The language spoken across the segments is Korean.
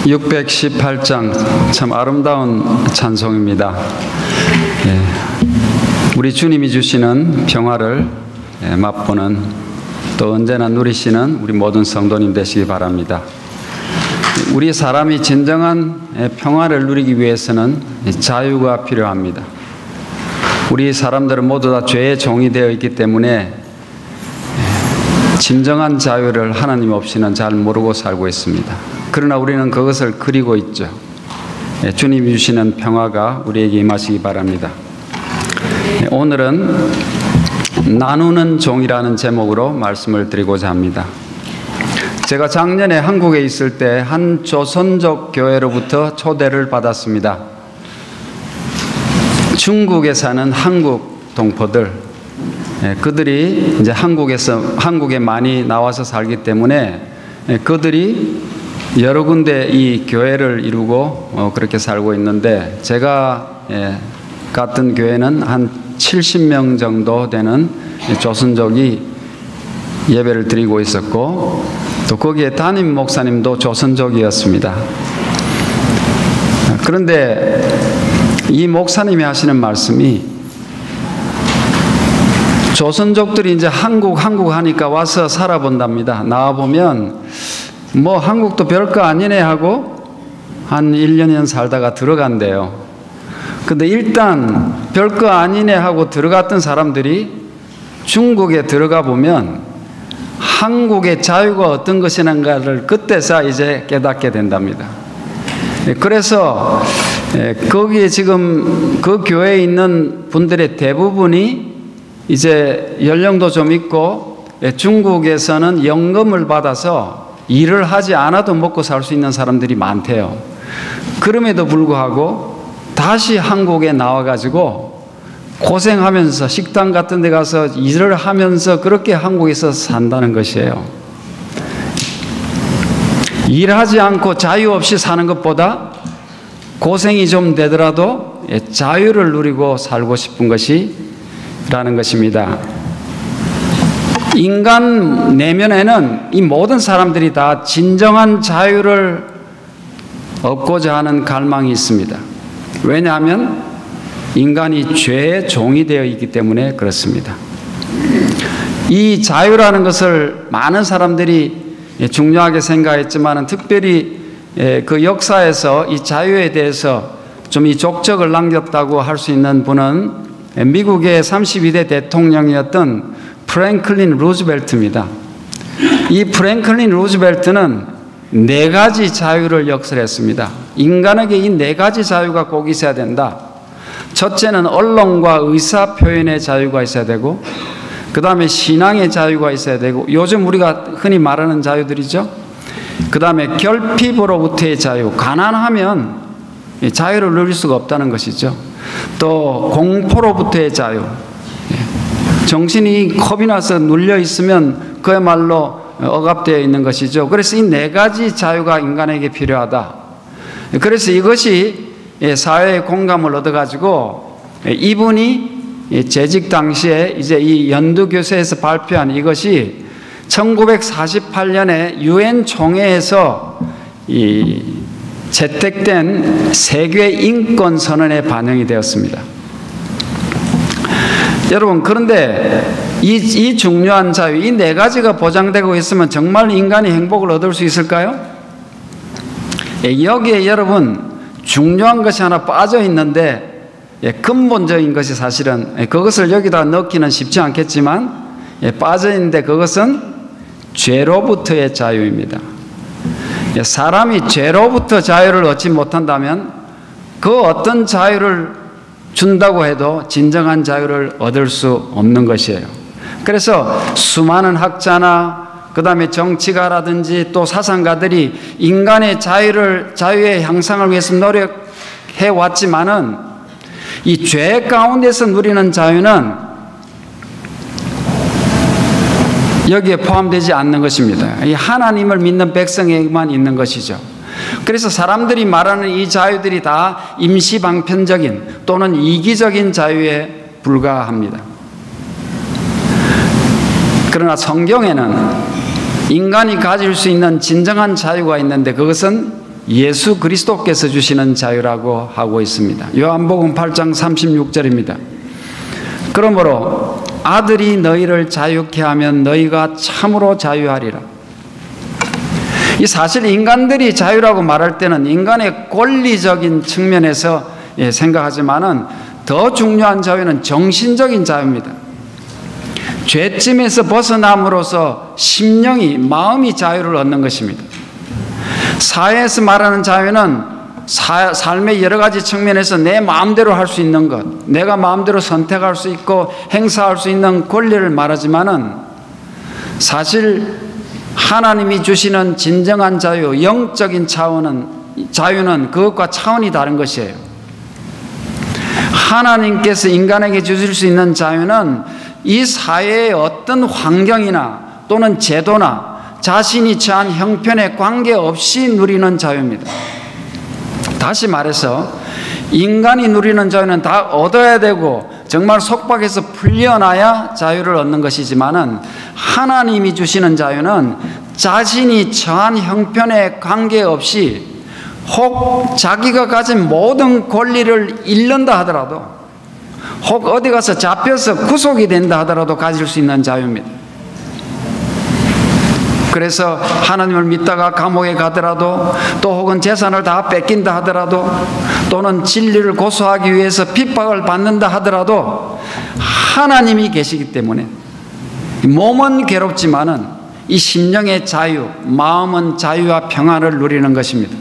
618장 참 아름다운 찬송입니다. 우리 주님이 주시는 평화를 맛보는, 또 언제나 누리시는 우리 모든 성도님 되시기 바랍니다. 우리 사람이 진정한 평화를 누리기 위해서는 자유가 필요합니다. 우리 사람들은 모두 다 죄의 종이 되어 있기 때문에 진정한 자유를 하나님 없이는 잘 모르고 살고 있습니다. 그러나 우리는 그것을 그리고 있죠. 주님이 주시는 평화가 우리에게 임하시기 바랍니다. 오늘은 나누는 종이라는 제목으로 말씀을 드리고자 합니다. 제가 작년에 한국에 있을 때 한 조선족 교회로부터 초대를 받았습니다. 중국에 사는 한국 동포들, 그들이 이제 한국에 많이 나와서 살기 때문에 그들이 여러 군데 이 교회를 이루고 그렇게 살고 있는데, 제가 갔던 교회는 한 70명 정도 되는 조선족이 예배를 드리고 있었고, 또 거기에 담임 목사님도 조선족이었습니다. 그런데 이 목사님이 하시는 말씀이, 조선족들이 이제 한국 하니까 와서 살아본답니다. 나와보면 뭐 한국도 별거 아니네 하고 한 1년 살다가 들어간대요. 근데 일단 별거 아니네 하고 들어갔던 사람들이 중국에 들어가 보면 한국의 자유가 어떤 것이란가를 그때서 이제 깨닫게 된답니다. 그래서 거기에 지금 그 교회에 있는 분들의 대부분이 이제 연령도 좀 있고, 중국에서는 연금을 받아서 일을 하지 않아도 먹고 살 수 있는 사람들이 많대요. 그럼에도 불구하고 다시 한국에 나와가지고 고생하면서 식당 같은 데 가서 일을 하면서 그렇게 한국에서 산다는 것이에요. 일하지 않고 자유 없이 사는 것보다 고생이 좀 되더라도 자유를 누리고 살고 싶은 것이라는 것입니다. 인간 내면에는 이 모든 사람들이 다 진정한 자유를 얻고자 하는 갈망이 있습니다. 왜냐하면 인간이 죄의 종이 되어 있기 때문에 그렇습니다. 이 자유라는 것을 많은 사람들이 중요하게 생각했지만, 특별히 그 역사에서 이 자유에 대해서 좀 이 족적을 남겼다고 할 수 있는 분은 미국의 32대 대통령이었던 프랭클린 루즈벨트입니다. 이 프랭클린 루즈벨트는 4가지 자유를 역설했습니다. 인간에게 이 4가지 자유가 꼭 있어야 된다. 첫째는 언론과 의사 표현의 자유가 있어야 되고, 그 다음에 신앙의 자유가 있어야 되고, 요즘 우리가 흔히 말하는 자유들이죠. 그 다음에 결핍으로부터의 자유, 가난하면 자유를 누릴 수가 없다는 것이죠. 또 공포로부터의 자유, 정신이 겁이 나서 눌려 있으면 그야말로 억압되어 있는 것이죠. 그래서 이 4가지 자유가 인간에게 필요하다. 그래서 이것이 사회의 공감을 얻어가지고 이분이 재직 당시에 이제 이 연두교세에서 발표한 이것이 1948년에 유엔 총회에서 채택된 세계 인권 선언에 반영이 되었습니다. 여러분, 그런데 이 중요한 자유, 이 4가지가 보장되고 있으면 정말 인간이 행복을 얻을 수 있을까요? 여기에 여러분 중요한 것이 하나 빠져 있는데, 근본적인 것이 사실은 그것을 여기다 넣기는 쉽지 않겠지만 빠져 있는데, 그것은 죄로부터의 자유입니다. 사람이 죄로부터 자유를 얻지 못한다면 그 어떤 자유를 준다고 해도 진정한 자유를 얻을 수 없는 것이에요. 그래서 수많은 학자나 그 다음에 정치가라든지 또 사상가들이 인간의 자유의 향상을 위해서 노력해 왔지만은 이 죄 가운데서 누리는 자유는 여기에 포함되지 않는 것입니다. 이 하나님을 믿는 백성에게만 있는 것이죠. 그래서 사람들이 말하는 이 자유들이 다 임시방편적인 또는 이기적인 자유에 불과합니다. 그러나 성경에는 인간이 가질 수 있는 진정한 자유가 있는데, 그것은 예수 그리스도께서 주시는 자유라고 하고 있습니다. 요한복음 8장 36절입니다. 그러므로 아들이 너희를 자유케 하면 너희가 참으로 자유하리라. 이 사실 인간들이 자유라고 말할 때는 인간의 권리적인 측면에서 생각하지만은 더 중요한 자유는 정신적인 자유입니다. 죄짐에서 벗어남으로써 심령이, 마음이 자유를 얻는 것입니다. 사회에서 말하는 자유는 삶의 여러 가지 측면에서 내 마음대로 할 수 있는 것, 내가 마음대로 선택할 수 있고 행사할 수 있는 권리를 말하지만은 사실 하나님이 주시는 진정한 자유, 영적인 자유는 그것과 차원이 다른 것이에요. 하나님께서 인간에게 주실 수 있는 자유는 이 사회의 어떤 환경이나 또는 제도나 자신이 처한 형편에 관계없이 누리는 자유입니다. 다시 말해서 인간이 누리는 자유는 다 얻어야 되고 정말 속박에서 풀려나야 자유를 얻는 것이지만은 하나님이 주시는 자유는 자신이 처한 형편에 관계없이 혹 자기가 가진 모든 권리를 잃는다 하더라도 혹 어디 가서 잡혀서 구속이 된다 하더라도 가질 수 있는 자유입니다. 그래서 하나님을 믿다가 감옥에 가더라도 또 혹은 재산을 다 뺏긴다 하더라도 또는 진리를 고소하기 위해서 핍박을 받는다 하더라도 하나님이 계시기 때문에 몸은 괴롭지만은 이 심령의 자유, 마음은 자유와 평안을 누리는 것입니다.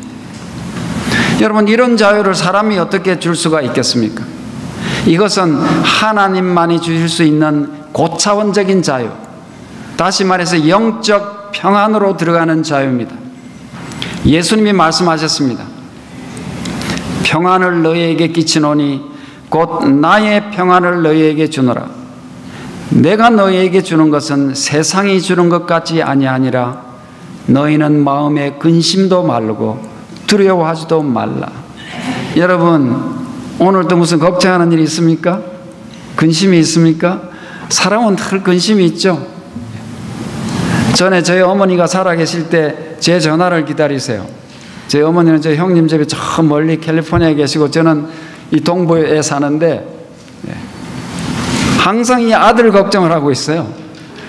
여러분, 이런 자유를 사람이 어떻게 줄 수가 있겠습니까? 이것은 하나님만이 주실 수 있는 고차원적인 자유, 다시 말해서 영적 평안으로 들어가는 자유입니다. 예수님이 말씀하셨습니다. 평안을 너희에게 끼치노니 곧 나의 평안을 너희에게 주노라. 내가 너희에게 주는 것은 세상이 주는 것 같이 아니하니라. 너희는 마음에 근심도 말고 두려워하지도 말라. 여러분, 오늘도 무슨 걱정하는 일이 있습니까? 근심이 있습니까? 사람은 늘 근심이 있죠. 전에 저희 어머니가 살아계실 때 제 전화를 기다리세요. 저희 어머니는 저희 형님 집에 저 멀리 캘리포니아에 계시고 저는 이 동부에 사는데 항상 이 아들 걱정을 하고 있어요.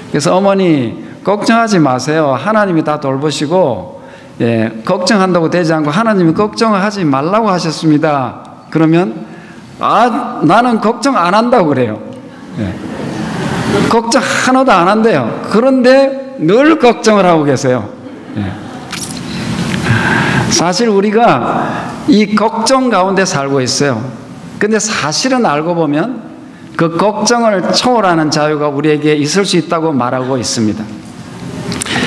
그래서 어머니 걱정하지 마세요. 하나님이 다 돌보시고 걱정한다고 되지 않고 하나님이 걱정을 하지 말라고 하셨습니다. 그러면 나는 걱정 안 한다고 그래요. 걱정 하나도 안 한대요. 그런데 늘 걱정을 하고 계세요. 사실 우리가 이 걱정 가운데 살고 있어요. 근데 사실은 알고 보면 그 걱정을 초월하는 자유가 우리에게 있을 수 있다고 말하고 있습니다.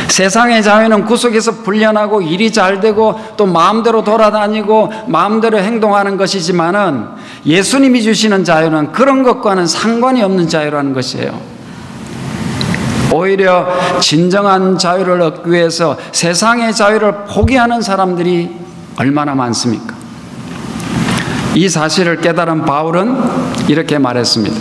세상의 자유는 구속에서 풀려나고 일이 잘 되고 또 마음대로 돌아다니고 마음대로 행동하는 것이지만은 예수님이 주시는 자유는 그런 것과는 상관이 없는 자유라는 것이에요. 오히려 진정한 자유를 얻기 위해서 세상의 자유를 포기하는 사람들이 얼마나 많습니까? 이 사실을 깨달은 바울은 이렇게 말했습니다.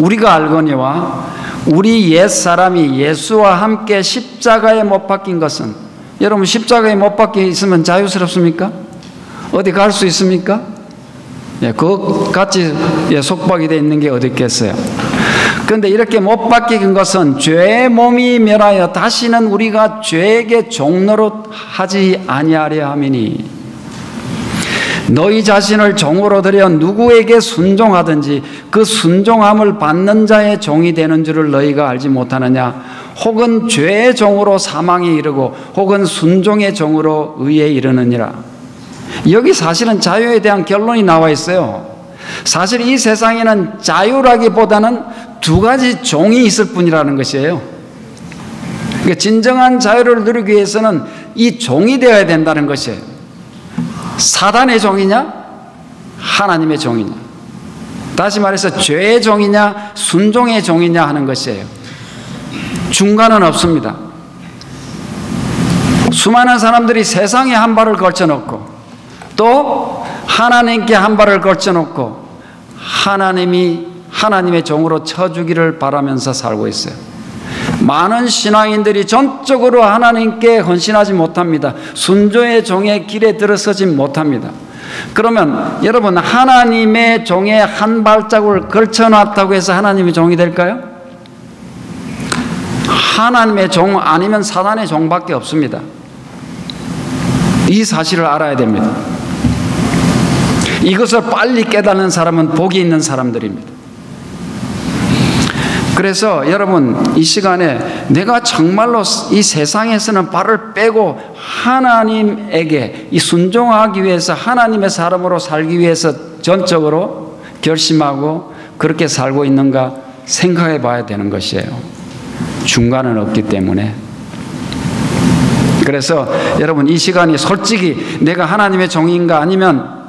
우리가 알거니와 우리 옛사람이 예수와 함께 십자가에 못 박힌 것은, 여러분 십자가에 못 박혀 있으면 자유스럽습니까? 어디 갈 수 있습니까? 그것같이 속박이 되어 있는 게 어디 있겠어요? 그런데 이렇게 못 박힌 것은 죄의 몸이 멸하여 다시는 우리가 죄에게 종노릇 하지 아니하려 함이니 너희 자신을 종으로 들여 누구에게 순종하든지 그 순종함을 받는 자의 종이 되는 줄을 너희가 알지 못하느냐? 혹은 죄의 종으로 사망에 이르고 혹은 순종의 종으로 의에 이르느니라. 여기 사실은 자유에 대한 결론이 나와 있어요. 사실 이 세상에는 자유라기보다는 두 가지 종이 있을 뿐이라는 것이에요. 그러니까 진정한 자유를 누리기 위해서는 이 종이 되어야 된다는 것이에요. 사단의 종이냐 하나님의 종이냐, 다시 말해서 죄의 종이냐 순종의 종이냐 하는 것이에요. 중간은 없습니다. 수많은 사람들이 세상에 한 발을 걸쳐놓고 또 하나님께 한 발을 걸쳐놓고 하나님의 종으로 쳐주기를 바라면서 살고 있어요. 많은 신앙인들이 전적으로 하나님께 헌신하지 못합니다. 순종의 종의 길에 들어서지 못합니다. 그러면 여러분, 하나님의 종에 한 발자국을 걸쳐놨다고 해서 하나님의 종이 될까요? 하나님의 종 아니면 사단의 종밖에 없습니다. 이 사실을 알아야 됩니다. 이것을 빨리 깨닫는 사람은 복이 있는 사람들입니다. 그래서 여러분, 이 시간에 내가 정말로 이 세상에서는 발을 빼고 하나님에게 이 순종하기 위해서, 하나님의 사람으로 살기 위해서 전적으로 결심하고 그렇게 살고 있는가 생각해 봐야 되는 것이에요. 중간은 없기 때문에. 그래서 여러분, 이 시간이 솔직히 내가 하나님의 종인가, 아니면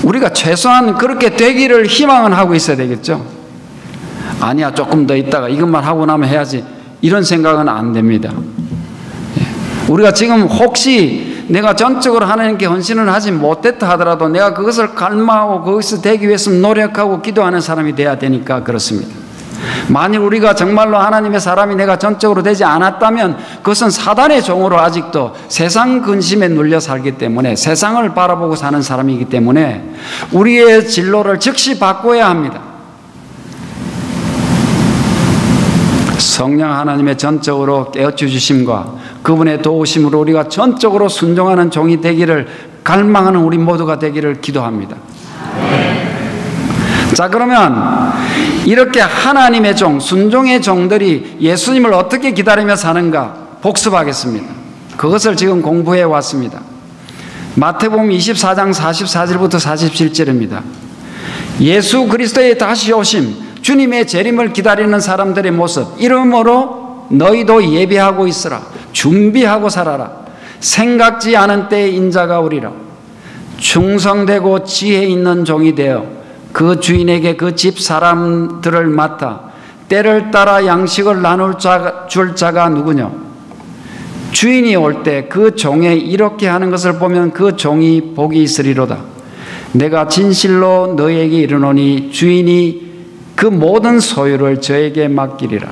우리가 최소한 그렇게 되기를 희망은 하고 있어야 되겠죠. 아니야, 조금 더 있다가 이것만 하고 나면 해야지, 이런 생각은 안 됩니다. 우리가 지금 혹시 내가 전적으로 하나님께 헌신을 하지 못했다 하더라도 내가 그것을 갈망하고 거기서 되기 위해서 노력하고 기도하는 사람이 돼야 되니까 그렇습니다. 만일 우리가 정말로 하나님의 사람이 내가 전적으로 되지 않았다면 그것은 사단의 종으로 아직도 세상 근심에 눌려 살기 때문에, 세상을 바라보고 사는 사람이기 때문에 우리의 진로를 즉시 바꿔야 합니다. 성령 하나님의 전적으로 깨우쳐 주심과 그분의 도우심으로 우리가 전적으로 순종하는 종이 되기를 갈망하는 우리 모두가 되기를 기도합니다. 자, 그러면 이렇게 하나님의 종, 순종의 종들이 예수님을 어떻게 기다리며 사는가 복습하겠습니다. 그것을 지금 공부해 왔습니다. 마태복음 24장 44절부터 47절입니다. 예수 그리스도의 다시 오심, 주님의 재림을 기다리는 사람들의 모습, 이러므로 너희도 예비하고 있으라. 준비하고 살아라. 생각지 않은 때에 인자가 오리라. 충성되고 지혜 있는 종이 되어 그 주인에게 그 집 사람들을 맡아 때를 따라 양식을 줄 자가 누구냐? 주인이 올 때 그 종에 이렇게 하는 것을 보면 그 종이 복이 있으리로다. 내가 진실로 너희에게 이르노니 주인이 그 모든 소유를 저에게 맡기리라.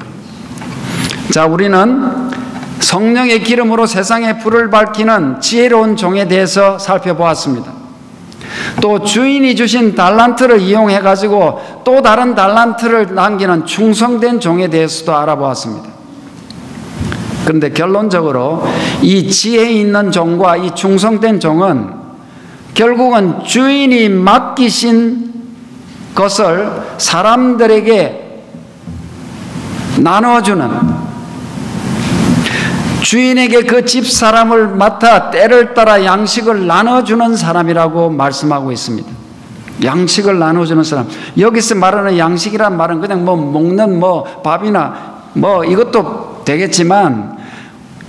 자, 우리는 성령의 기름으로 세상의 불을 밝히는 지혜로운 종에 대해서 살펴보았습니다. 또 주인이 주신 달란트를 이용해 가지고 또 다른 달란트를 남기는 충성된 종에 대해서도 알아보았습니다. 그런데 결론적으로 이 지혜 있는 종과 이 충성된 종은 결국은 주인이 맡기신 것을 사람들에게 나눠주는, 주인에게 그 집 사람을 맡아 때를 따라 양식을 나눠주는 사람이라고 말씀하고 있습니다. 양식을 나눠주는 사람. 여기서 말하는 양식이란 말은 그냥 먹는 밥이나 이것도 되겠지만,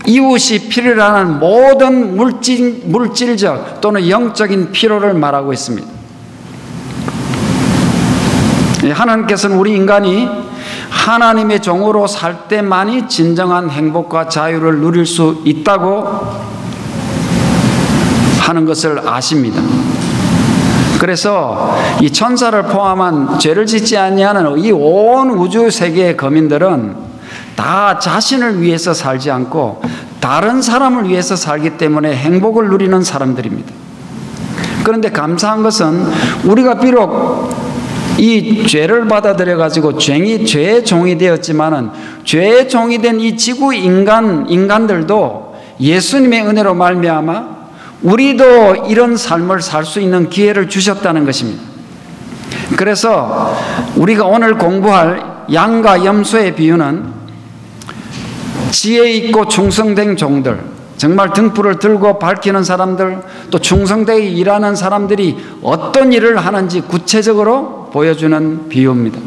이웃이 필요로 하는 모든 물질적 또는 영적인 필요를 말하고 있습니다. 하나님께서는 우리 인간이 하나님의 종으로 살 때만이 진정한 행복과 자유를 누릴 수 있다고 하는 것을 아십니다. 그래서 이 천사를 포함한 죄를 짓지 아니하는 이 온 우주 세계의 거민들은 다 자신을 위해서 살지 않고 다른 사람을 위해서 살기 때문에 행복을 누리는 사람들입니다. 그런데 감사한 것은 우리가 비록 이 죄를 받아들여 가지고 죄의 종이 되었지만은 죄의 종이 된 이 지구 인간들도 예수님의 은혜로 말미암아 우리도 이런 삶을 살 수 있는 기회를 주셨다는 것입니다. 그래서 우리가 오늘 공부할 양과 염소의 비유는 지혜 있고 충성된 종들, 정말 등불을 들고 밝히는 사람들, 또 충성되게 일하는 사람들이 어떤 일을 하는지 구체적으로 보여주는 비유입니다.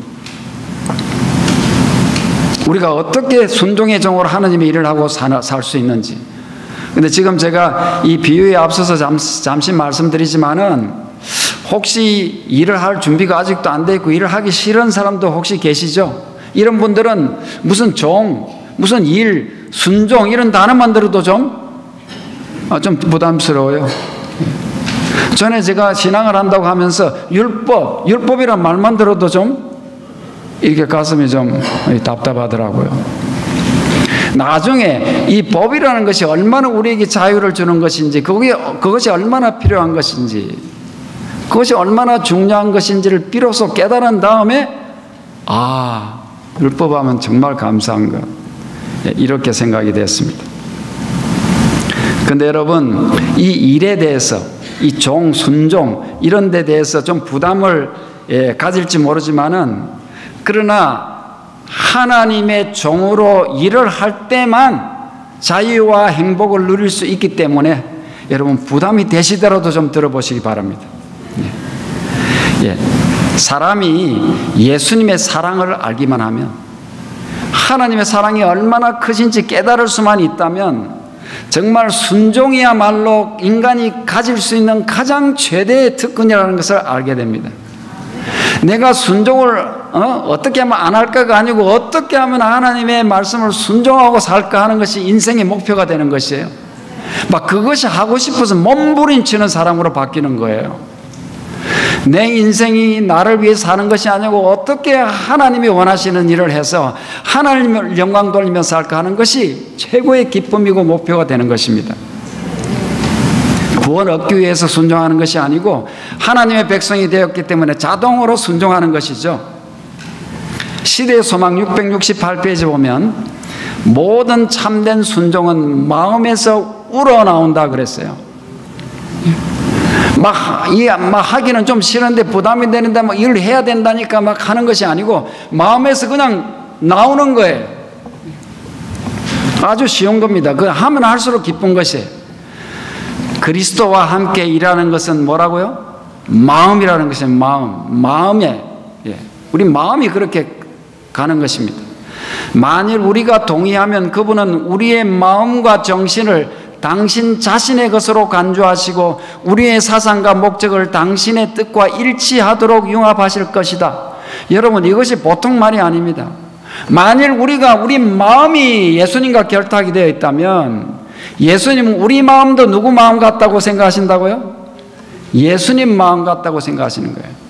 우리가 어떻게 순종의 종으로 하나님의 일을 하고 살 수 있는지. 근데 지금 제가 이 비유에 앞서서 잠시 말씀드리지만은, 혹시 일을 할 준비가 아직도 안 돼 있고 일을 하기 싫은 사람도 혹시 계시죠? 이런 분들은 무슨 종, 무슨 일, 순종 이런 단어만 들어도 좀 부담스러워요. 전에 제가 신앙을 한다고 하면서 율법이란 말만 들어도 좀 이게 가슴이 좀 답답하더라고요. 나중에 이 법이라는 것이 얼마나 우리에게 자유를 주는 것인지, 그것이 얼마나 필요한 것인지, 그것이 얼마나 중요한 것인지를 비로소 깨달은 다음에 율법하면 정말 감사한 것, 이렇게 생각이 됐습니다. 그런데 여러분, 이 일에 대해서, 이 순종 이런 데 대해서 좀 부담을 가질지 모르지만은, 그러나 하나님의 종으로 일을 할 때만 자유와 행복을 누릴 수 있기 때문에 여러분, 부담이 되시더라도 좀 들어보시기 바랍니다. 사람이 예수님의 사랑을 알기만 하면, 하나님의 사랑이 얼마나 크신지 깨달을 수만 있다면, 정말 순종이야말로 인간이 가질 수 있는 가장 최대의 특권이라는 것을 알게 됩니다. 내가 순종을 어떻게 하면 안 할까가 아니고, 어떻게 하면 하나님의 말씀을 순종하고 살까 하는 것이 인생의 목표가 되는 것이에요. 막 그것이 하고 싶어서 몸부림치는 사람으로 바뀌는 거예요. 내 인생이 나를 위해 사는 것이 아니고, 어떻게 하나님이 원하시는 일을 해서 하나님을 영광 돌리며 살까 하는 것이 최고의 기쁨이고 목표가 되는 것입니다. 구원 얻기 위해서 순종하는 것이 아니고, 하나님의 백성이 되었기 때문에 자동으로 순종하는 것이죠. 시대의 소망 668페이지 보면, 모든 참된 순종은 마음에서 우러나온다 그랬어요. 막 하기는 좀 싫은데 부담이 되는데 막 일을 해야 된다니까 막 하는 것이 아니고, 마음에서 그냥 나오는 거예요. 아주 쉬운 겁니다. 그 하면 할수록 기쁜 것이에요. 그리스도와 함께 일하는 것은 뭐라고요? 마음이라는 것은 마음에, 우리 마음이 그렇게 가는 것입니다. 만일 우리가 동의하면 그분은 우리의 마음과 정신을 당신 자신의 것으로 간주하시고, 우리의 사상과 목적을 당신의 뜻과 일치하도록 융합하실 것이다. 여러분, 이것이 보통 말이 아닙니다. 만일 우리 마음이 예수님과 결탁이 되어 있다면, 예수님은 우리 마음도 누구 마음 같다고 생각하신다고요? 예수님 마음 같다고 생각하시는 거예요.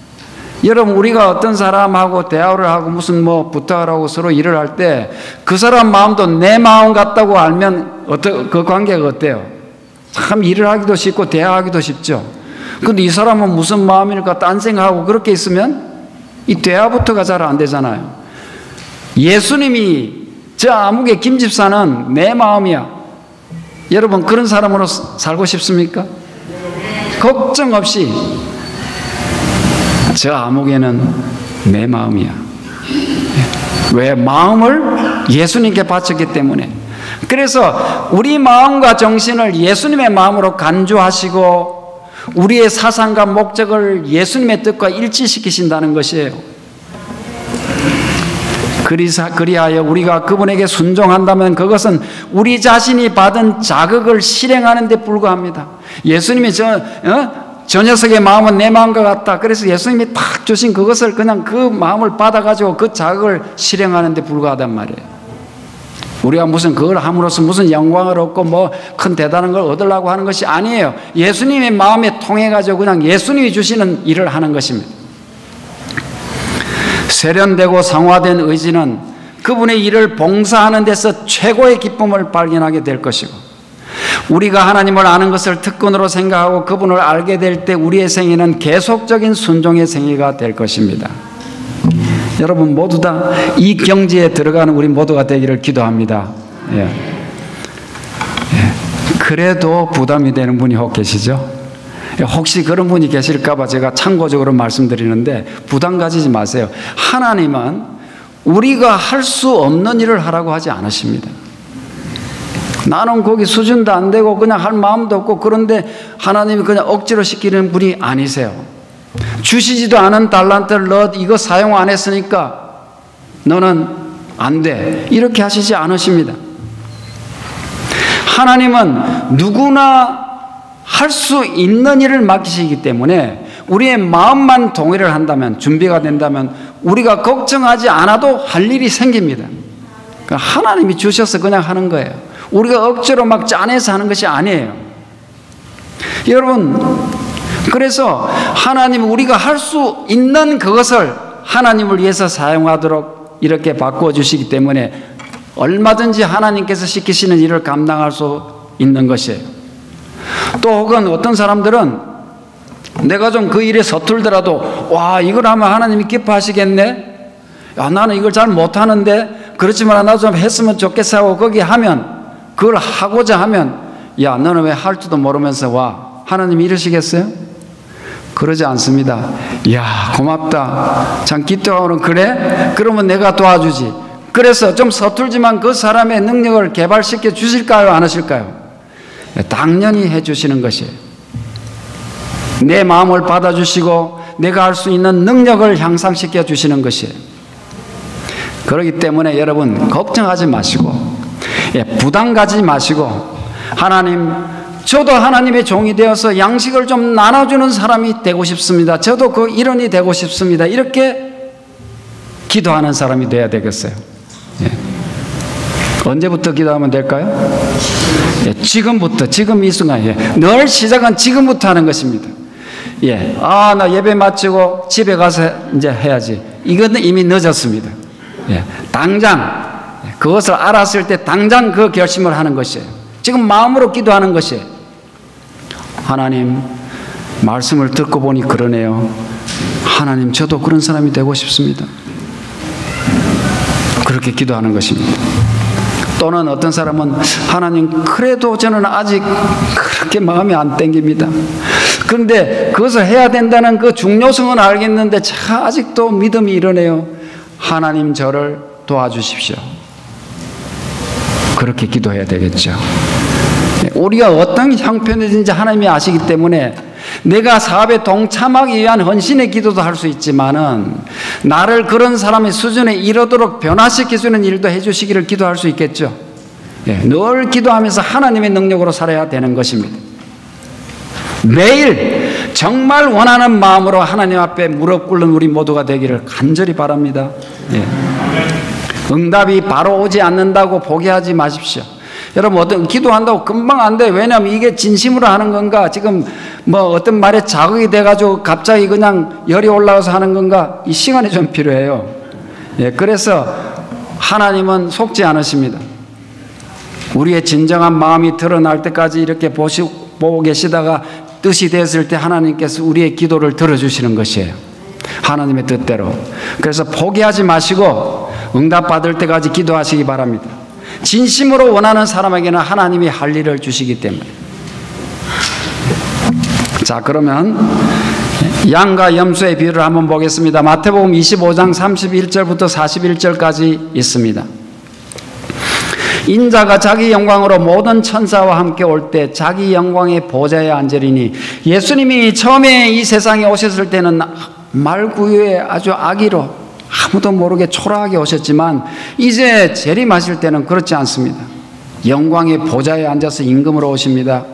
여러분, 우리가 어떤 사람하고 대화를 하고 무슨 부탁을 하고 서로 일을 할 때 그 사람 마음도 내 마음 같다고 알면 그 관계가 어때요? 참 일을 하기도 쉽고 대화하기도 쉽죠. 그런데 이 사람은 무슨 마음일까 딴 생각하고 그렇게 있으면 이 대화부터가 잘 안 되잖아요. 예수님이 저 아무개 김 집사는 내 마음이야. 여러분, 그런 사람으로 살고 싶습니까? 걱정 없이 저 아무개는 내 마음이야. 왜? 마음을 예수님께 바쳤기 때문에. 그래서 우리 마음과 정신을 예수님의 마음으로 간주하시고, 우리의 사상과 목적을 예수님의 뜻과 일치시키신다는 것이에요. 그리하여 우리가 그분에게 순종한다면 그것은 우리 자신이 받은 자극을 실행하는 데 불과합니다. 예수님이 저 녀석의 마음은 내 마음과 같다. 그래서 예수님이 딱 주신 그것을 그냥 그 마음을 받아가지고 그 자극을 실행하는 데 불과하단 말이에요. 우리가 무슨 그걸 함으로써 무슨 영광을 얻고 큰 대단한 걸 얻으려고 하는 것이 아니에요. 예수님의 마음에 통해가지고 그냥 예수님이 주시는 일을 하는 것입니다. 세련되고 상화된 의지는 그분의 일을 봉사하는 데서 최고의 기쁨을 발견하게 될 것이고, 우리가 하나님을 아는 것을 특권으로 생각하고 그분을 알게 될 때 우리의 생애는 계속적인 순종의 생애가 될 것입니다. 여러분 모두 다 이 경지에 들어가는 우리 모두가 되기를 기도합니다. 그래도 부담이 되는 분이 혹 계시죠? 혹시 그런 분이 계실까봐 제가 참고적으로 말씀드리는데, 부담 가지지 마세요. 하나님은 우리가 할 수 없는 일을 하라고 하지 않으십니다. 나는 거기 수준도 안 되고 그냥 할 마음도 없고, 그런데 하나님이 그냥 억지로 시키는 분이 아니세요. 주시지도 않은 달란트를 너 이거 사용 안 했으니까 너는 안 돼, 이렇게 하시지 않으십니다. 하나님은 누구나 할 수 있는 일을 맡기시기 때문에 우리의 마음만 동의를 한다면, 준비가 된다면 우리가 걱정하지 않아도 할 일이 생깁니다. 하나님이 주셔서 그냥 하는 거예요. 우리가 억지로 막 짜내서 하는 것이 아니에요. 여러분, 그래서 하나님은 우리가 할 수 있는 그것을 하나님을 위해서 사용하도록 이렇게 바꾸어 주시기 때문에 얼마든지 하나님께서 시키시는 일을 감당할 수 있는 것이에요. 또 혹은 어떤 사람들은 내가 좀 그 일에 서툴더라도 와, 이걸 하면 하나님이 기뻐하시겠네? 야, 나는 이걸 잘 못하는데 그렇지만 나도 좀 했으면 좋겠어 하고 거기 하면, 그걸 하고자 하면, 야, 너는 왜 할 줄도 모르면서 와, 하나님이 이러시겠어요? 그러지 않습니다. 야, 고맙다. 참 기도하고는 그래? 그러면 내가 도와주지. 그래서 좀 서툴지만 그 사람의 능력을 개발시켜 주실까요? 안 하실까요? 당연히 해주시는 것이에요. 내 마음을 받아주시고 내가 할 수 있는 능력을 향상시켜 주시는 것이에요. 그렇기 때문에 여러분 걱정하지 마시고, 부담 가지지 마시고, 하나님, 저도 하나님의 종이 되어서 양식을 좀 나눠주는 사람이 되고 싶습니다. 저도 그 일원이 되고 싶습니다. 이렇게 기도하는 사람이 돼야 되겠어요. 언제부터 기도하면 될까요? 지금부터, 지금 이 순간. 늘 시작은 지금부터 하는 것입니다. 나 예배 마치고 집에 가서 이제 해야지. 이거는 이미 늦었습니다. 당장 그것을 알았을 때 당장 그 결심을 하는 것이에요. 지금 마음으로 기도하는 것이에요. 하나님, 말씀을 듣고 보니 그러네요. 하나님, 저도 그런 사람이 되고 싶습니다. 그렇게 기도하는 것입니다. 또는 어떤 사람은 하나님, 그래도 저는 아직 그렇게 마음이 안 땡깁니다. 그런데 그것을 해야 된다는 그 중요성은 알겠는데 제가 아직도 믿음이 이러네요. 하나님, 저를 도와주십시오. 그렇게 기도해야 되겠죠. 우리가 어떤 형편이든지 하나님이 아시기 때문에 내가 사업에 동참하기 위한 헌신의 기도도 할 수 있지만은 나를 그런 사람의 수준에 이르도록 변화시켜주는 일도 해주시기를 기도할 수 있겠죠. 늘 기도하면서 하나님의 능력으로 살아야 되는 것입니다. 매일 정말 원하는 마음으로 하나님 앞에 무릎 꿇는 우리 모두가 되기를 간절히 바랍니다. 응답이 바로 오지 않는다고 포기하지 마십시오. 여러분, 어떤 기도한다고 금방 안 돼. 왜냐하면 이게 진심으로 하는 건가, 지금 뭐 어떤 말에 자극이 돼가지고 갑자기 그냥 열이 올라와서 하는 건가, 이 시간이 좀 필요해요. 그래서 하나님은 속지 않으십니다. 우리의 진정한 마음이 드러날 때까지 이렇게 보고 계시다가 뜻이 됐을 때 하나님께서 우리의 기도를 들어주시는 것이에요. 하나님의 뜻대로. 그래서 포기하지 마시고 응답받을 때까지 기도하시기 바랍니다. 진심으로 원하는 사람에게는 하나님이 할 일을 주시기 때문에. 자, 그러면 양과 염소의 비유를 한번 보겠습니다. 마태복음 25장 31절부터 41절까지 있습니다. 인자가 자기 영광으로 모든 천사와 함께 올 때 자기 영광의 보좌에 앉으리니, 예수님이 처음에 이 세상에 오셨을 때는 말구유의 아주 아기로 아무도 모르게 초라하게 오셨지만 이제 재림하실 때는 그렇지 않습니다. 영광의 보좌에 앉아서 임금으로 오십니다.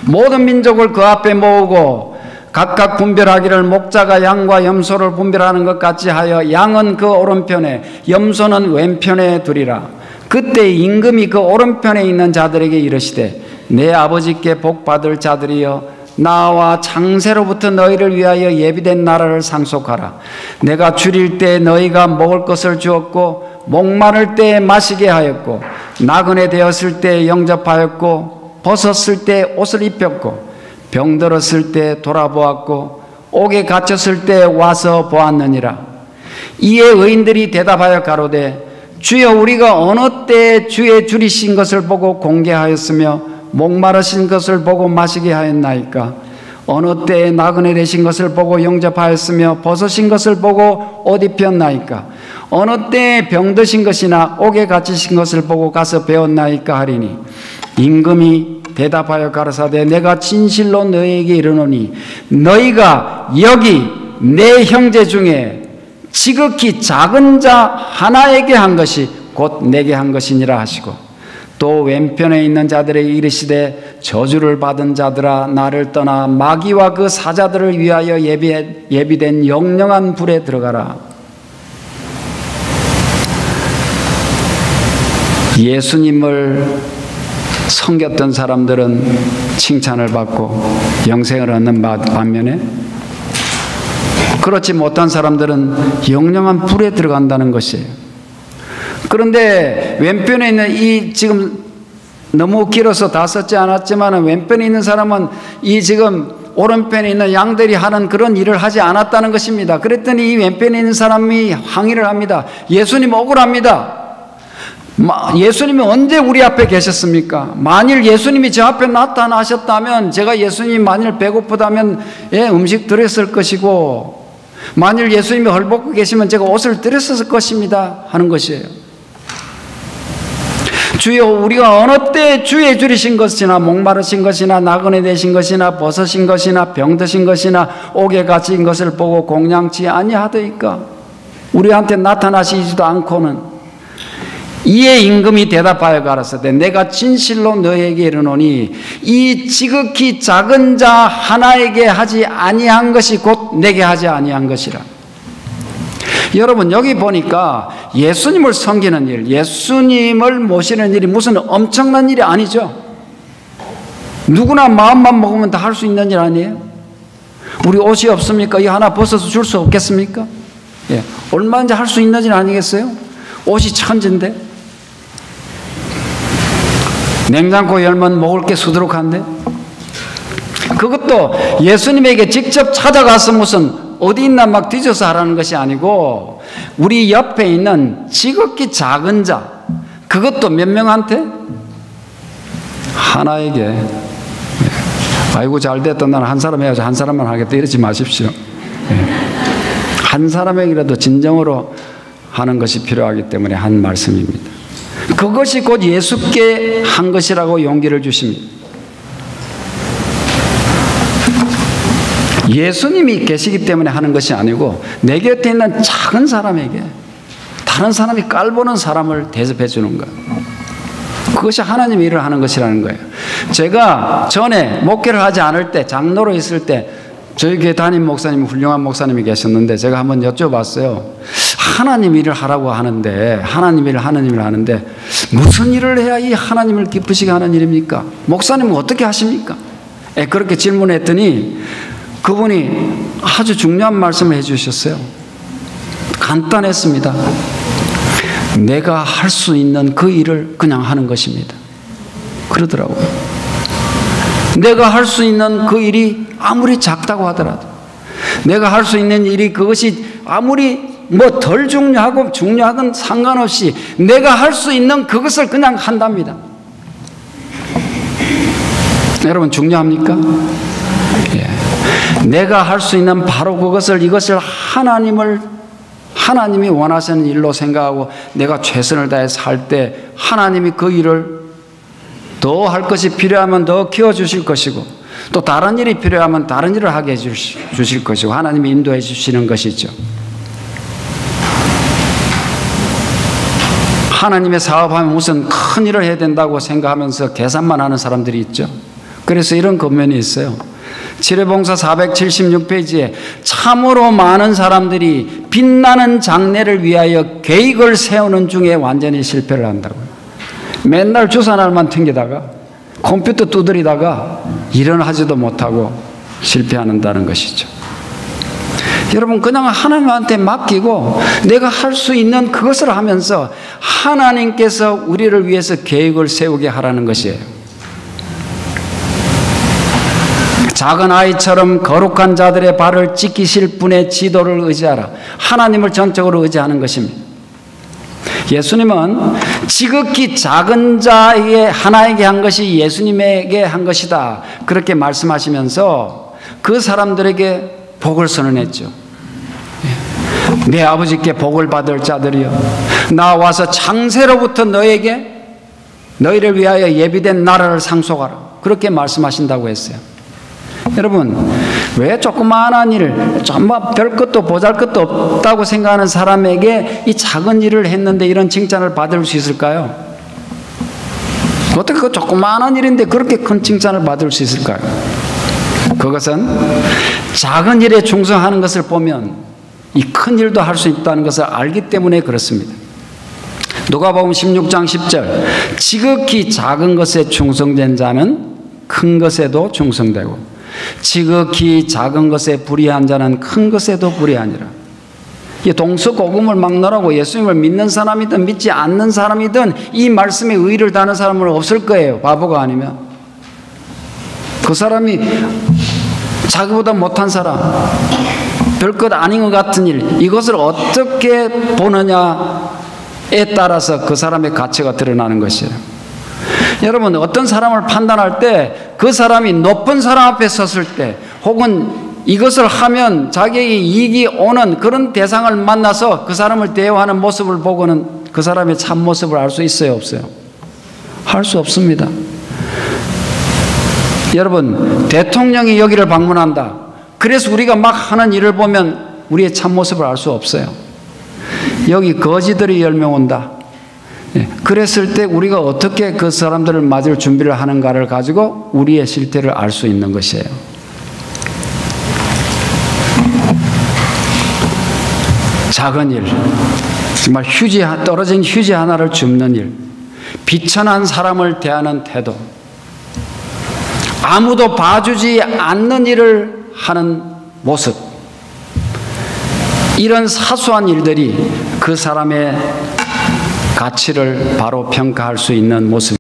모든 민족을 그 앞에 모으고 각각 분별하기를 목자가 양과 염소를 분별하는 것 같이 하여 양은 그 오른편에 염소는 왼편에 두리라. 그때 임금이 그 오른편에 있는 자들에게 이르시되, 내 아버지께 복받을 자들이여, 나와 창세로부터 너희를 위하여 예비된 나라를 상속하라. 내가 줄일 때 너희가 먹을 것을 주었고, 목마를 때 마시게 하였고, 나그네 되었을 때 영접하였고, 벗었을 때 옷을 입혔고, 병들었을 때 돌아보았고, 옥에 갇혔을 때 와서 보았느니라. 이에 의인들이 대답하여 가로되, 주여, 우리가 어느 때에 주의 줄이신 것을 보고 공개하였으며 목마르신 것을 보고 마시게 하였나이까? 어느 때에 나그네 되신 것을 보고 영접하였으며 벗으신 것을 보고 옷 입혔나이까? 어느 때에 병드신 것이나 옥에 갇히신 것을 보고 가서 배웠나이까? 하리니, 임금이 대답하여 가라사대, 내가 진실로 너희에게 이르노니 너희가 여기 내 형제 중에 지극히 작은 자 하나에게 한 것이 곧 내게 한 것이니라 하시고, 또 왼편에 있는 자들에게 이르시되, 저주를 받은 자들아, 나를 떠나 마귀와 그 사자들을 위하여 예비된 영영한 불에 들어가라. 예수님을 섬겼던 사람들은 칭찬을 받고 영생을 얻는 반면에, 그렇지 못한 사람들은 영영한 불에 들어간다는 것이에요. 그런데 왼편에 있는 이 지금 너무 길어서 다 썼지 않았지만 왼편에 있는 사람은 이 지금 오른편에 있는 양들이 하는 그런 일을 하지 않았다는 것입니다. 그랬더니 이 왼편에 있는 사람이 항의를 합니다. 예수님 억울합니다. 예수님이 언제 우리 앞에 계셨습니까? 만일 예수님이 저 앞에 나타나셨다면 제가 예수님이 만일 배고프다면 음식 드렸을 것이고, 만일 예수님이 헐벗고 계시면 제가 옷을 드렸을 것입니다 하는 것이에요. 주여, 우리가 어느 때 주의 줄이신 것이나 목마르신 것이나 나그네 되신 것이나 벗으신 것이나 병드신 것이나 옥에 갇힌 것을 보고 공양치 아니하더이까? 우리한테 나타나시지도 않고는. 이에 임금이 대답하여 가라사대 내가 진실로 너에게 이르노니 이 지극히 작은 자 하나에게 하지 아니한 것이 곧 내게 하지 아니한 것이라. 여러분, 여기 보니까 예수님을 섬기는 일, 예수님을 모시는 일이 무슨 엄청난 일이 아니죠. 누구나 마음만 먹으면 다 할 수 있는 일 아니에요? 우리 옷이 없습니까? 이 하나 벗어서 줄 수 없겠습니까? 얼마든지 할 수 있는 일 아니겠어요? 옷이 천진데, 냉장고 열면 먹을 게 수두룩한데, 그것도 예수님에게 직접 찾아가서 무슨 어디 있나 막 뒤져서 하라는 것이 아니고 우리 옆에 있는 지극히 작은 자, 그것도 몇 명한테? 하나에게. 아이고 잘됐다, 나는 한 사람 해야지 한 사람만 하겠다 이러지 마십시오. 한 사람에게라도 진정으로 하는 것이 필요하기 때문에 한 말씀입니다. 그것이 곧 예수께 한 것이라고 용기를 주십니다. 예수님이 계시기 때문에 하는 것이 아니고 내 곁에 있는 작은 사람에게, 다른 사람이 깔보는 사람을 대접해 주는 것, 그것이 하나님의 일을 하는 것이라는 거예요. 제가 전에 목회를 하지 않을 때, 장로로 있을 때 저희 교회 담임 목사님, 훌륭한 목사님이 계셨는데 제가 한번 여쭤봤어요. 하나님 일을 하라고 하는데, 하나님 일을 하는데 무슨 일을 해야 이 하나님을 기쁘시게 하는 일입니까? 목사님은 어떻게 하십니까? 그렇게 질문했더니 그분이 아주 중요한 말씀을 해주셨어요. 간단했습니다. 내가 할 수 있는 그 일을 그냥 하는 것입니다. 그러더라고요. 내가 할 수 있는 그 일이 아무리 작다고 하더라도, 내가 할 수 있는 일이 그것이 아무리 뭐 덜 중요하고 중요하건 상관없이 내가 할 수 있는 그것을 그냥 한답니다. 여러분, 중요합니까? 내가 할 수 있는 바로 그것을, 이것을 하나님이 원하시는 일로 생각하고 내가 최선을 다해서 할 때 하나님이 그 일을 더 할 것이 필요하면 더 키워주실 것이고, 또 다른 일이 필요하면 다른 일을 하게 해주실 것이고, 하나님이 인도해 주시는 것이죠. 하나님의 사업하면 무슨 큰 일을 해야 된다고 생각하면서 계산만 하는 사람들이 있죠. 그래서 이런 겉면이 있어요. 지뢰봉사 476페이지에 참으로 많은 사람들이 빛나는 장래를 위하여 계획을 세우는 중에 완전히 실패를 한다고요. 맨날 주사날만 튕기다가 컴퓨터 두드리다가 일은 하지도 못하고 실패한다는 것이죠. 여러분, 그냥 하나님한테 맡기고 내가 할 수 있는 그것을 하면서 하나님께서 우리를 위해서 계획을 세우게 하라는 것이에요. 작은 아이처럼 거룩한 자들의 발을 찢기실 분의 지도를 의지하라. 하나님을 전적으로 의지하는 것입니다. 예수님은 지극히 작은 자의 하나에게 한 것이 예수님에게 한 것이다, 그렇게 말씀하시면서 그 사람들에게 복을 선언했죠. 내 아버지께 복을 받을 자들이여, 나와서 창세로부터 너희를 위하여 예비된 나라를 상속하라, 그렇게 말씀하신다고 했어요. 여러분, 왜 조그마한 일, 정말 별 것도 보잘것도 없다고 생각하는 사람에게 이 작은 일을 했는데 이런 칭찬을 받을 수 있을까요? 어떻게 그 조그마한 일인데 그렇게 큰 칭찬을 받을 수 있을까요? 그것은 작은 일에 충성하는 것을 보면 이 큰 일도 할 수 있다는 것을 알기 때문에 그렇습니다. 누가복음 16장 10절, 지극히 작은 것에 충성된 자는 큰 것에도 충성되고 지극히 작은 것에 불의한 자는 큰 것에도 불의하니라. 이 동서고금을 막론하고 예수님을 믿는 사람이든 믿지 않는 사람이든 이 말씀에 의의를 다하는 사람은 없을 거예요. 바보가 아니면. 그 사람이 자기보다 못한 사람, 별것 아닌 것 같은 일, 이것을 어떻게 보느냐에 따라서 그 사람의 가치가 드러나는 것이에요. 여러분, 어떤 사람을 판단할 때 그 사람이 높은 사람 앞에 섰을 때, 혹은 이것을 하면 자기에게 이익이 오는 그런 대상을 만나서 그 사람을 대우하는 모습을 보고는 그 사람의 참모습을 알 수 있어요, 없어요? 할 수 없습니다. 여러분, 대통령이 여기를 방문한다. 그래서 우리가 막 하는 일을 보면 우리의 참모습을 알 수 없어요. 여기 거지들이 10명 온다. 그랬을 때 우리가 어떻게 그 사람들을 맞을 준비를 하는가를 가지고 우리의 실태를 알 수 있는 것이에요. 작은 일, 정말 떨어진 휴지 하나를 줍는 일, 비천한 사람을 대하는 태도, 아무도 봐주지 않는 일을 하는 모습, 이런 사소한 일들이 그 사람의 가치를 바로 평가할 수 있는 모습입니다.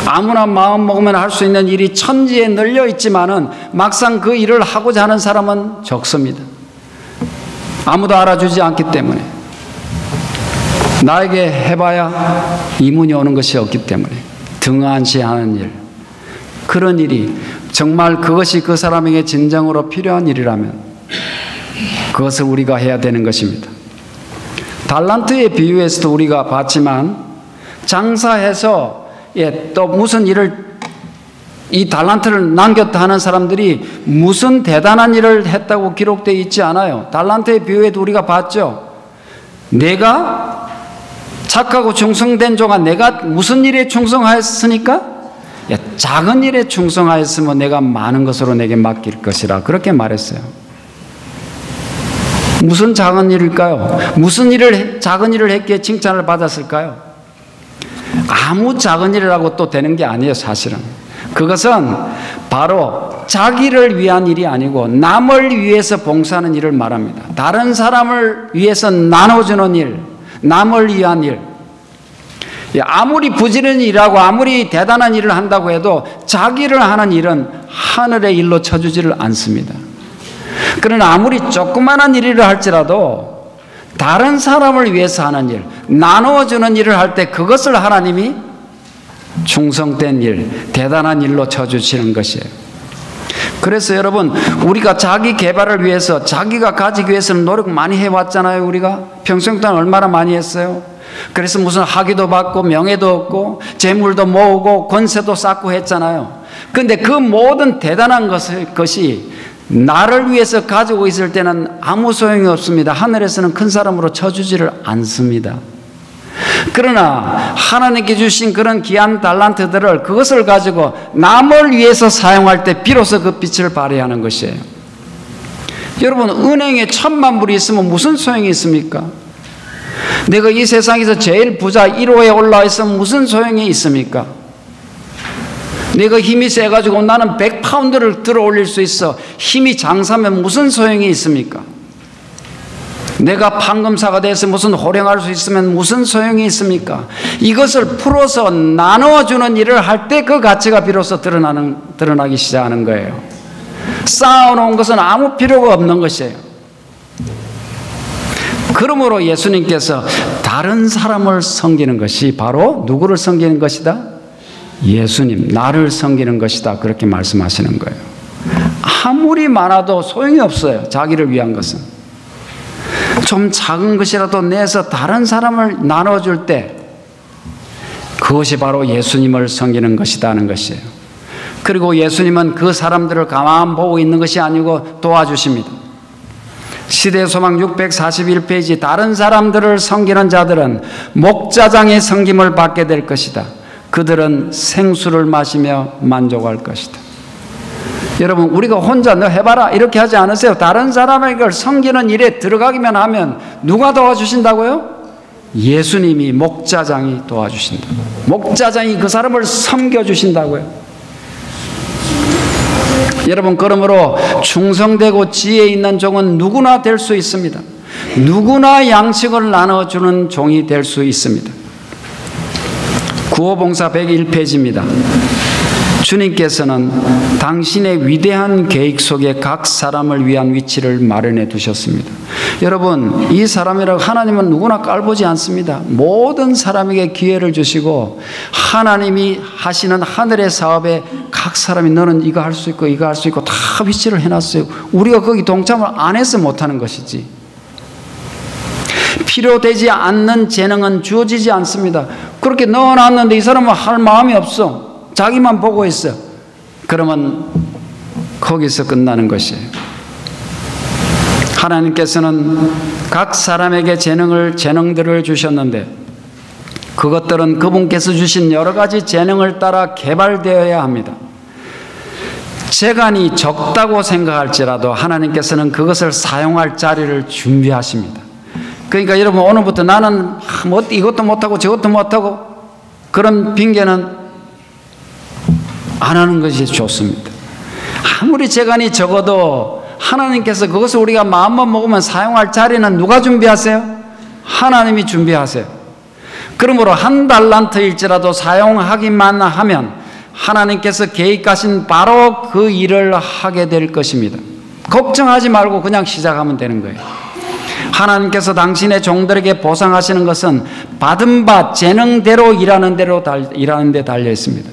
아무나 마음 먹으면 할 수 있는 일이 천지에 널려 있지만은 막상 그 일을 하고자 하는 사람은 적습니다. 아무도 알아주지 않기 때문에, 나에게 해봐야 이문이 오는 것이 없기 때문에 등한시하는 일, 그런 일이 정말 그것이 그 사람에게 진정으로 필요한 일이라면 그것을 우리가 해야 되는 것입니다. 달란트의 비유에서도 우리가 봤지만, 장사해서 또 무슨 일을, 이 달란트를 남겼다 하는 사람들이 무슨 대단한 일을 했다고 기록되어 있지 않아요. 달란트의 비유에도 우리가 봤죠. 내가 착하고 충성된 종아, 내가 무슨 일에 충성하였으니까? 작은 일에 충성하였으면 내가 많은 것으로 내게 맡길 것이라, 그렇게 말했어요. 무슨 작은 일일까요? 무슨 작은 일을 했기에 칭찬을 받았을까요? 아무 작은 일이라고 또 되는 게 아니에요, 사실은. 그것은 바로 자기를 위한 일이 아니고 남을 위해서 봉사하는 일을 말합니다. 다른 사람을 위해서 나눠주는 일, 남을 위한 일. 아무리 부지런히 일하고 아무리 대단한 일을 한다고 해도 자기를 하는 일은 하늘의 일로 쳐주지를 않습니다. 그러나 아무리 조그마한 일을 할지라도 다른 사람을 위해서 하는 일, 나누어주는 일을 할 때 그것을 하나님이 충성된 일, 대단한 일로 쳐주시는 것이에요. 그래서 여러분, 우리가 자기 개발을 위해서, 자기가 가지기 위해서는 노력 많이 해왔잖아요. 우리가 평생 동안 얼마나 많이 했어요. 그래서 무슨 학위도 받고 명예도 얻고 재물도 모으고 권세도 쌓고 했잖아요. 그런데 그 모든 대단한 것이 나를 위해서 가지고 있을 때는 아무 소용이 없습니다. 하늘에서는 큰 사람으로 쳐주지를 않습니다. 그러나 하나님께 주신 그런 귀한 달란트들을, 그것을 가지고 남을 위해서 사용할 때 비로소 그 빛을 발휘하는 것이에요. 여러분, 은행에 1000만 불이 있으면 무슨 소용이 있습니까? 내가 이 세상에서 제일 부자 1호에 올라와 있으면 무슨 소용이 있습니까? 내가 힘이 세가지고 나는 100파운드를 들어 올릴 수 있어. 힘이 장사면 무슨 소용이 있습니까? 내가 판검사가 돼서 무슨 호령할 수 있으면 무슨 소용이 있습니까? 이것을 풀어서 나눠주는 일을 할 때 그 가치가 비로소 드러나기 시작하는 거예요. 쌓아놓은 것은 아무 필요가 없는 것이에요. 그러므로 예수님께서 다른 사람을 섬기는 것이 바로 누구를 섬기는 것이다? 예수님, 나를 섬기는 것이다. 그렇게 말씀하시는 거예요. 아무리 많아도 소용이 없어요. 자기를 위한 것은. 좀 작은 것이라도 내서 다른 사람을 나눠줄 때 그것이 바로 예수님을 섬기는 것이다 하는 것이에요. 그리고 예수님은 그 사람들을 가만 보고 있는 것이 아니고 도와주십니다. 시대의 소망 641페이지, 다른 사람들을 섬기는 자들은 목자장의 섬김을 받게 될 것이다. 그들은 생수를 마시며 만족할 것이다. 여러분, 우리가 혼자 너 해봐라 이렇게 하지 않으세요. 다른 사람에게 섬기는 일에 들어가기만 하면 누가 도와주신다고요? 예수님이, 목자장이 도와주신다. 목자장이 그 사람을 섬겨주신다고요. 여러분, 그러므로 충성되고 지혜 있는 종은 누구나 될 수 있습니다. 누구나 양식을 나눠주는 종이 될 수 있습니다. 구호봉사 101페이지입니다. 주님께서는 당신의 위대한 계획 속에 각 사람을 위한 위치를 마련해 두셨습니다. 여러분, 이 사람이라고 하나님은 누구나 깔보지 않습니다. 모든 사람에게 기회를 주시고 하나님이 하시는 하늘의 사업에 각 사람이 너는 이거 할 수 있고 이거 할 수 있고 다 위치를 해놨어요. 우리가 거기 동참을 안 해서 못하는 것이지. 필요되지 않는 재능은 주어지지 않습니다. 그렇게 넣어놨는데 이 사람은 할 마음이 없어. 자기만 보고 있어. 그러면 거기서 끝나는 것이에요. 하나님께서는 각 사람에게 재능들을 주셨는데 그것들은 그분께서 주신 여러 가지 재능을 따라 개발되어야 합니다. 재간이 적다고 생각할지라도 하나님께서는 그것을 사용할 자리를 준비하십니다. 그러니까 여러분, 오늘부터 나는 이것도 못하고 저것도 못하고 그런 핑계는 안 하는 것이 좋습니다. 아무리 재간이 적어도 하나님께서 그것을 우리가 마음만 먹으면 사용할 자리는 누가 준비하세요? 하나님이 준비하세요. 그러므로 한 달란트일지라도 사용하기만 하면 하나님께서 계획하신 바로 그 일을 하게 될 것입니다. 걱정하지 말고 그냥 시작하면 되는 거예요. 하나님께서 당신의 종들에게 보상하시는 것은 받은 바 재능대로 일하는 데 달려 있습니다.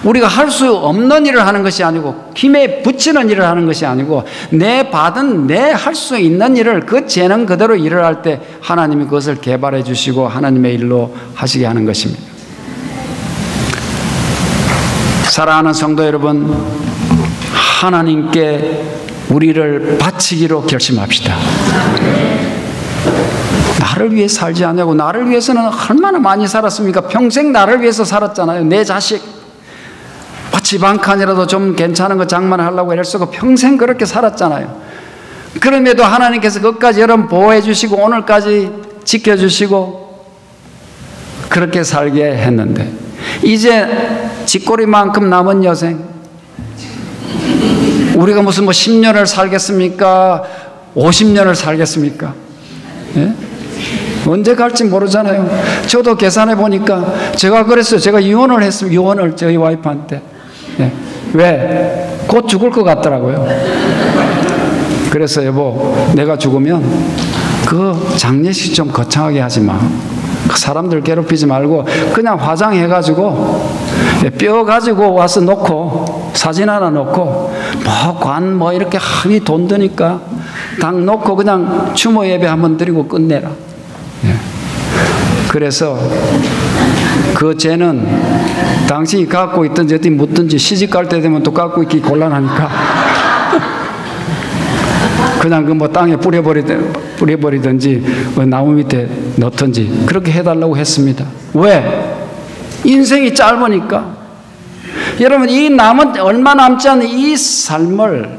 우리가 할 수 없는 일을 하는 것이 아니고 힘에 붙이는 일을 하는 것이 아니고 내 할 수 있는 일을 그 재능 그대로 일을 할 때 하나님이 그것을 개발해 주시고 하나님의 일로 하시게 하는 것입니다. 사랑하는 성도 여러분, 하나님께 우리를 바치기로 결심합시다. 나를 위해 살지 않냐고. 나를 위해서는 얼마나 많이 살았습니까? 평생 나를 위해서 살았잖아요. 내 자식 집 한 칸이라도 좀 괜찮은 거 장만하려고 애를 쓰고 평생 그렇게 살았잖아요. 그럼에도 하나님께서 끝까지 여러분 보호해 주시고 오늘까지 지켜주시고 그렇게 살게 했는데 이제 쥐꼬리만큼 남은 여생, 우리가 무슨 10년을 살겠습니까? 50년을 살겠습니까? 예? 언제 갈지 모르잖아요. 저도 계산해 보니까 제가 그랬어요. 제가 이혼을 했습니다. 이혼을 저희 와이프한테. 예. 왜? 곧 죽을 것 같더라고요. 그래서 여보, 내가 죽으면 그 장례식 좀 거창하게 하지 마. 그 사람들 괴롭히지 말고 그냥 화장해가지고 뼈 가지고 와서 놓고 사진 하나 놓고 관 이렇게 하니 돈 드니까 당 놓고 그냥 추모 예배 한번 드리고 끝내라. 예. 그래서 그 죄는 당신이 갖고 있든지 어디 묻든지 시집 갈 때 되면 또 갖고 있기 곤란하니까 그냥 그 땅에 뿌려버리든지 나무 밑에 넣든지 그렇게 해달라고 했습니다. 왜? 인생이 짧으니까. 여러분, 이 얼마 남지 않은 이 삶을,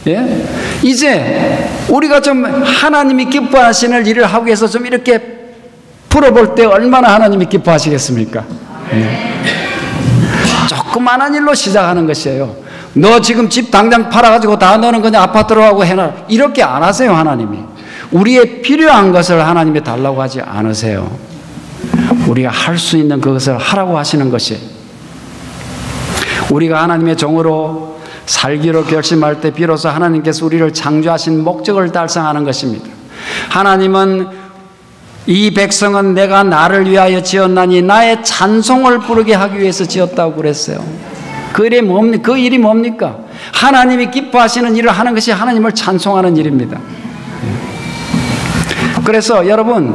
예? 이제 우리가 좀 하나님이 기뻐하시는 일을 하기 위해서 좀 이렇게 풀어볼 때 얼마나 하나님이 기뻐하시겠습니까? 예. 조그만한 일로 시작하는 것이에요. 너 지금 집 당장 팔아가지고 다 너는 그냥 아파트로 하고 해놔. 이렇게 안 하세요, 하나님이. 우리의 필요한 것을 하나님이 달라고 하지 않으세요. 우리가 할 수 있는 그것을 하라고 하시는 것이, 우리가 하나님의 종으로 살기로 결심할 때 비로소 하나님께서 우리를 창조하신 목적을 달성하는 것입니다. 하나님은 이 백성은 내가 나를 위하여 지었나니 나의 찬송을 부르게 하기 위해서 지었다고 그랬어요. 그 일이 뭡니까? 하나님이 기뻐하시는 일을 하는 것이 하나님을 찬송하는 일입니다. 그래서 여러분,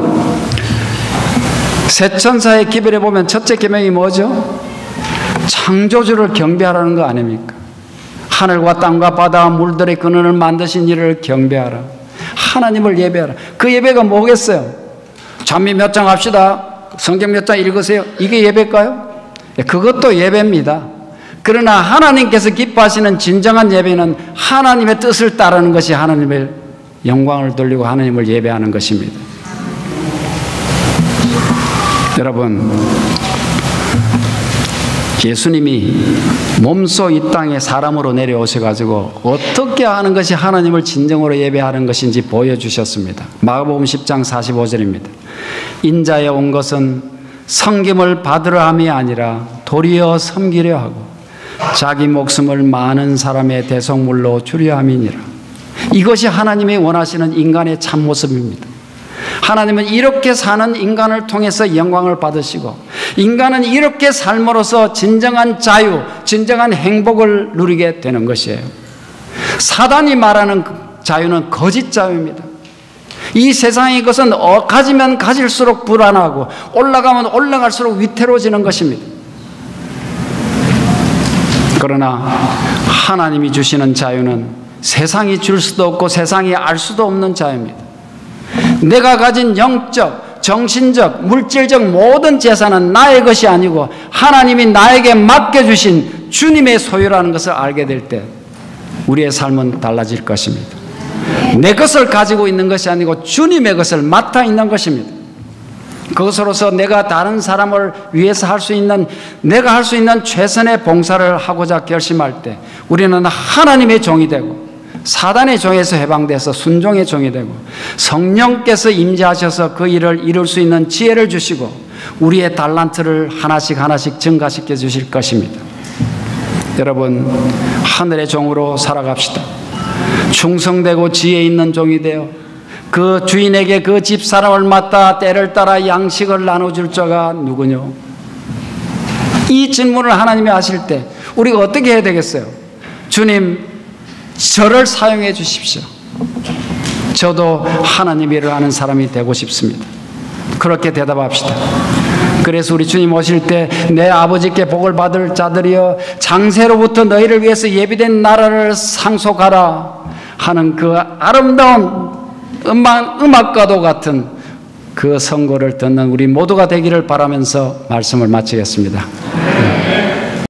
새 천사의 기별에 보면 첫째 계명이 뭐죠? 창조주를 경배하라는 거 아닙니까? 하늘과 땅과 바다와 물들의 근원을 만드신 이를 경배하라. 하나님을 예배하라. 그 예배가 뭐겠어요? 잠미 몇 장 합시다. 성경 몇 장 읽으세요. 이게 예배일까요? 그것도 예배입니다. 그러나 하나님께서 기뻐하시는 진정한 예배는 하나님의 뜻을 따르는 것이 하나님의 영광을 돌리고 하나님을 예배하는 것입니다. 여러분, 예수님이 몸소 이 땅에 사람으로 내려오셔가지고 어떻게 하는 것이 하나님을 진정으로 예배하는 것인지 보여주셨습니다. 마가복음 10장 45절입니다. 인자에 온 것은 섬김을 받으려 함이 아니라 도리어 섬기려 하고 자기 목숨을 많은 사람의 대속물로 주려 함이니라. 이것이 하나님이 원하시는 인간의 참모습입니다. 하나님은 이렇게 사는 인간을 통해서 영광을 받으시고 인간은 이렇게 삶으로써 진정한 자유, 진정한 행복을 누리게 되는 것이에요. 사단이 말하는 자유는 거짓 자유입니다. 이 세상의 것은 가지면 가질수록 불안하고 올라가면 올라갈수록 위태로워지는 것입니다. 그러나 하나님이 주시는 자유는 세상이 줄 수도 없고 세상이 알 수도 없는 자유입니다. 내가 가진 영적, 정신적, 물질적 모든 재산은 나의 것이 아니고 하나님이 나에게 맡겨주신 주님의 소유라는 것을 알게 될 때 우리의 삶은 달라질 것입니다. 내 것을 가지고 있는 것이 아니고 주님의 것을 맡아 있는 것입니다. 그것으로서 내가 다른 사람을 위해서 할 수 있는, 내가 할 수 있는 최선의 봉사를 하고자 결심할 때 우리는 하나님의 종이 되고 사단의 종에서 해방돼서 순종의 종이 되고 성령께서 임재하셔서 그 일을 이룰 수 있는 지혜를 주시고 우리의 달란트를 하나씩 하나씩 증가시켜 주실 것입니다. 여러분, 하늘의 종으로 살아갑시다. 충성되고 지혜 있는 종이 되어 그 주인에게 그 집사람을 맡아 때를 따라 양식을 나눠줄 자가 누구뇨? 이 질문을 하나님이 하실 때 우리가 어떻게 해야 되겠어요? 주님, 저를 사용해 주십시오. 저도 하나님 일을 하는 사람이 되고 싶습니다. 그렇게 대답합시다. 그래서 우리 주님 오실 때 내 아버지께 복을 받을 자들이여 장세로부터 너희를 위해서 예비된 나라를 상속하라 하는 그 아름다운 음악과도 같은 그 선고를 듣는 우리 모두가 되기를 바라면서 말씀을 마치겠습니다.